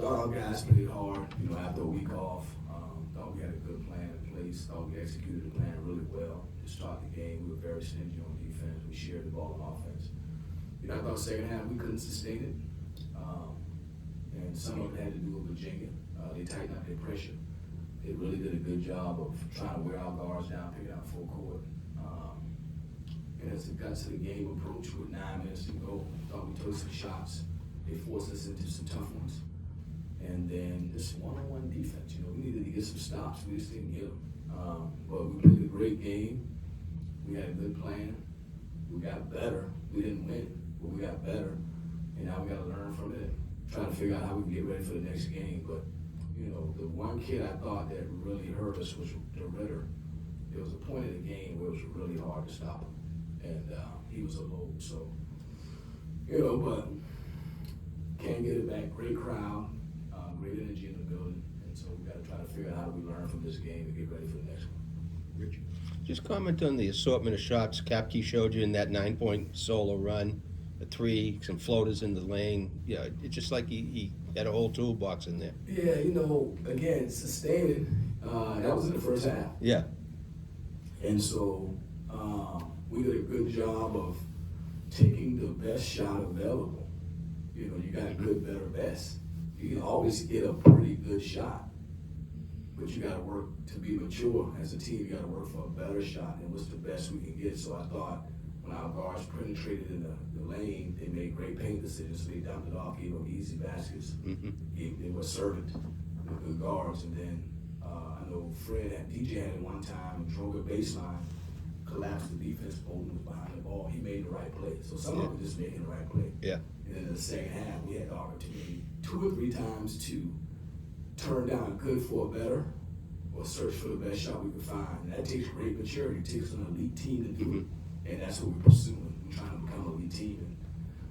Thought our guys played hard, after a week off. Thought we had a good plan in place. Thought we executed the plan really well. To start the game, we were very stingy on defense. We shared the ball on offense. I thought second half we couldn't sustain it. And some of it had to do with Virginia. They tightened up their pressure. They really did a good job of trying to wear our guards down, picking out full court. And as it got to the game approach with 9 minutes to go, thought we took some shots. They forced us into some tough ones. And then this one-on-one defense, we needed to get some stops. We just didn't get them. But we played a great game. We had a good plan. We got better. We didn't win, but we got better. And now we got to learn from it, try to figure out how we can get ready for the next game. But, the one kid I thought that really hurt us was the Ritter. There was a point in the game where it was really hard to stop him. And he was a load. So, but can't get it back. Great crowd. Great energy in the building, and so we got to try to figure out how do we learn from this game and get ready for the next one. Richard, just comment on the assortment of shots Kapke showed you in that 9-point solo run, a three, some floaters in the lane. Yeah, it's just like he had a whole toolbox in there. Yeah, again, sustaining. That was in the first half. Yeah. And so we did a good job of taking the best shot available. You got good, better, best. You can always get a pretty good shot, but you got to work to be mature as a team. You got to work for a better shot, and what's the best we can get. So I thought when our guards penetrated in the lane, they made great paint decisions. So they dumped it off, gave them easy baskets. They were servant, good guards, and then I know DJ had it one time, drove a baseline, collapsed the defense, Bolton was behind the ball. He made the right play. So some of them just making the right play. Yeah. And then in the second half, we had the opportunity 2 or 3 times to turn down good for a better or search for the best shot we could find. And that takes great maturity. It takes an elite team to do it. And that's what we're pursuing. We're trying to become an elite team. And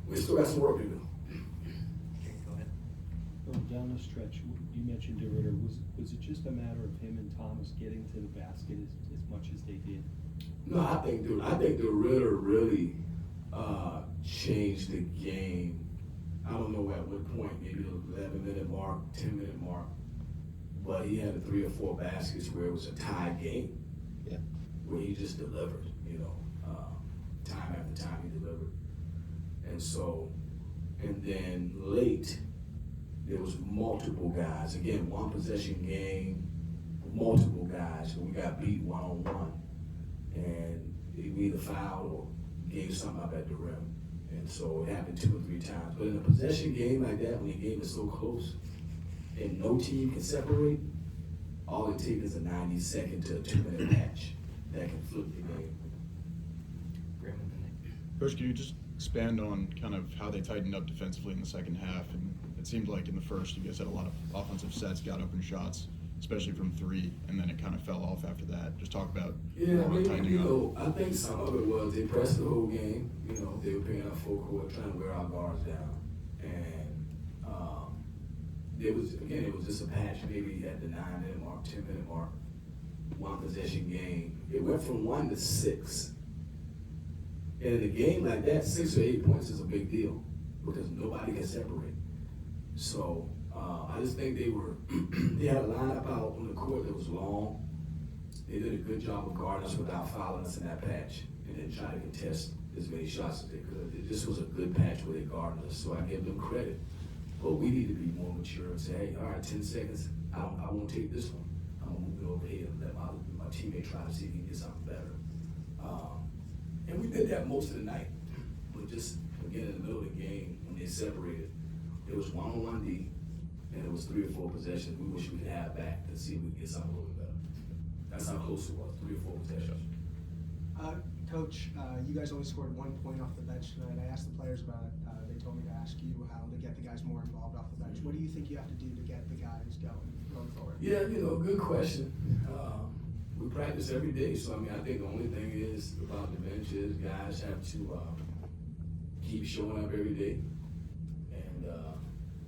we still got some work to do. Okay, go ahead. Well, down the stretch, you mentioned DeRitter. Was it just a matter of him and Thomas getting to the basket as much as they did? No, I think the Ritter really changed the game. I don't know at what point, maybe the 11-minute mark, 10-minute mark, but he had 3 or 4 baskets where it was a tie game. Yeah. Where he just delivered, time after time he delivered. And so, and then late, there was multiple guys. Again, 1 possession game, multiple guys, and we got beat 1-on-1. And we either fouled or gave something up at the rim. And so it happened 2 or 3 times. But in a possession game like that, when the game is so close and no team can separate, all it takes is a 90-second to a 2-minute match that can flip the game. Coach, can you just expand on kind of how they tightened up defensively in the second half? And it seemed like in the first, you guys had a lot of offensive sets, got open shots, especially from 3, and then it kind of fell off after that. Just talk about tightening up. I think some of it was they pressed the whole game. They were picking up full court, trying to wear our guards down. And it was just a patch maybe at the 9-minute mark, 10-minute mark, 1 possession game. It went from 1 to 6. And in a game like that, 6 or 8 points is a big deal because nobody can separate. So I just think they had a lineup out on the court that was long. They did a good job of guarding us without fouling us in that patch and then trying to contest as many shots as they could. This was a good patch where they guarded us, so I give them credit. But we need to be more mature and say, hey, all right, 10 seconds, I won't take this one. I'm going to move it over here and let my teammate try to see if he can get something better. And we did that most of the night. But just, again, in the middle of the game, when they separated, it was 1-on-1 D, and it was 3 or 4 possessions we wish we could have back to see if we could get something a little better. That's how close it was, 3 or 4 possessions. Coach, you guys only scored 1 point off the bench tonight. I asked the players about it. They told me to ask you how to get the guys more involved off the bench. What do you think you have to do to get the guys going forward? Yeah, good question. We practice every day, so I think the only thing is about the bench is guys have to keep showing up every day, and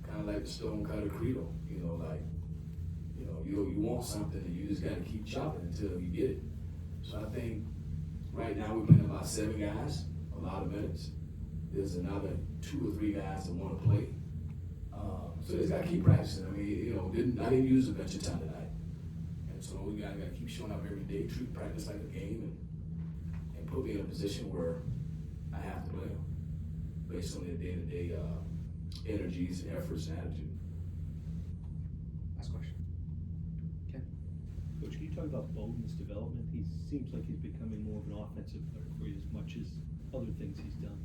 kind of like the stone cutter credo, you want something and you just got to keep chopping until you get it. So I think right now we're playing about 7 guys, a lot of minutes. There's another 2 or 3 guys that want to play. So they got to keep practicing. I mean, you know, I didn't use the bench a ton tonight, and so we got to keep showing up every day, treat practice like a game, and put me in a position where I have to play them based on their day-to-day energies and efforts and attitude. Last question. Ken? Coach, can you talk about Bowden's development? He seems like he's becoming more of an offensive player for you as much as other things he's done.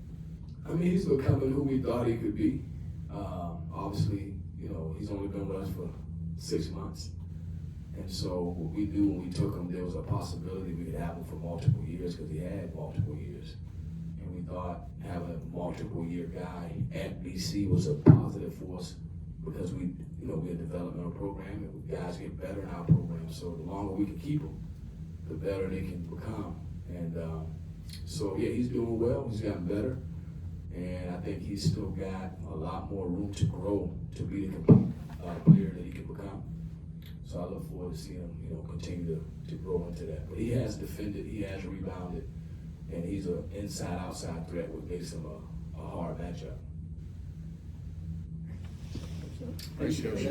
I mean, he's becoming who we thought he could be. Obviously, you know, he's only been with us for 6 months. And so what we knew when we took him, there was a possibility we could have him for multiple years because he had multiple years. And we thought having a multiple year guy at BC was a positive force because we're a developmental program and guys get better in our program. So the longer we can keep them, the better they can become. And so yeah, he's doing well, he's gotten better. And I think he's still got a lot more room to grow to be the complete player that he can become. So I look forward to seeing him, continue to grow into that. But he has defended, he has rebounded, and he's an inside-outside threat, which makes him a hard matchup. Thanks, Coach.